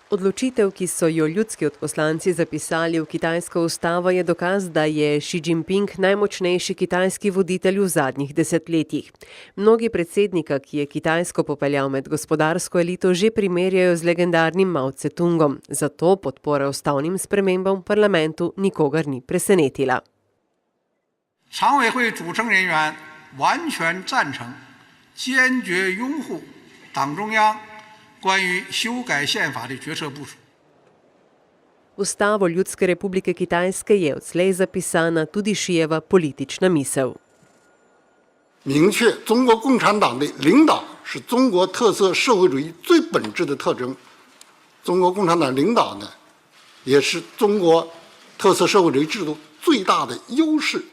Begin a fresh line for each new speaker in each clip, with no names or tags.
Odločitev, ki so jo ljudski odposlanci zapisali v kitajsko ustavo, je dokaz, da je Xi Jinping najmočnejši kitajski voditelj v zadnjih desetletjih. Mnogi predsednika, ki je Kitajsko popeljal med gospodarsko elito, že primerjajo z legendarnim Mao Tse-tungom. Zato podpora ustavnim spremembam v parlamentu nikogar ni presenetila.
常委会组成人员完全赞成，坚决拥护党中央关于修改宪法的决策部署。
Ustavo Ljudske republike Kitajske je odslej zapisana tudi Šijeva politična misel.
明确中国共产党的领导是中国特色社会主义最本质的特征。中国共产党领导呢，也是中国特色社会主义制度最大的优势。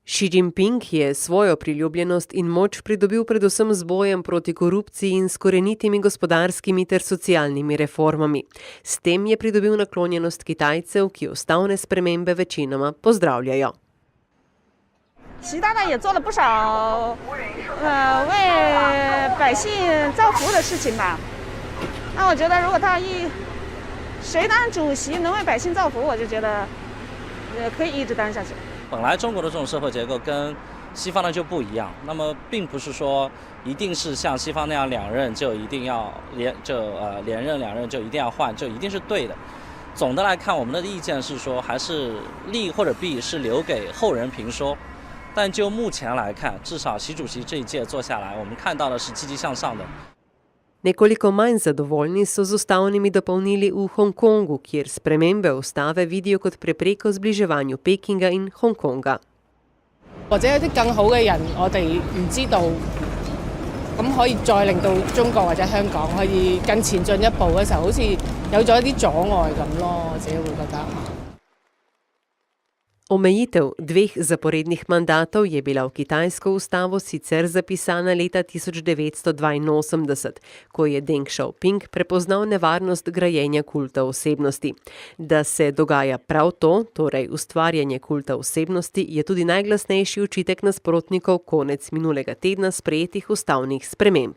Xi Jinping je svojo priljubljenost in moč pridobil predvsem z bojem proti korupciji in s korenitimi gospodarskimi ter socialnimi reformami. S tem je pridobil naklonjenost Kitajcev, ki ustavne spremembe večinoma pozdravljajo.
习大大也做了不少为百姓造福的事情吧。那我觉得如果谁当主席能为百姓造福，我就觉得可以一直当下去。
本来中国的这种社会结构跟西方的就不一样，那么并不是说一定是像西方那样两任就一定要连任两任就一定要换，就一定是对的。总的来看，我们的意见是说，还是利或者弊是留给后人评说。但就目前来看，至少习主席这一届做下来，我们看到的是积极向上的。
Nekoliko manj zadovoljni so z ustavnimi dopolnili v Hongkongu, kjer spremembe ustave vidijo kot prepreko zbliževanju Pekinga in Hongkonga.
或者有啲更好嘅人，我哋唔知道，咁可以再令到中國或者香港可以更前進一步嘅時候，好似有咗一啲阻礙咁咯，我自己會覺得。
Omejitev 2 zaporednih mandatov je bila v kitajsko ustavo sicer zapisana leta 1982, ko je Deng Xiaoping prepoznal nevarnost grajenja kulta osebnosti. Da se dogaja prav to, torej ustvarjanje kulta osebnosti, je tudi najglasnejši očitek nasprotnikov konec minulega tedna sprejetih ustavnih sprememb.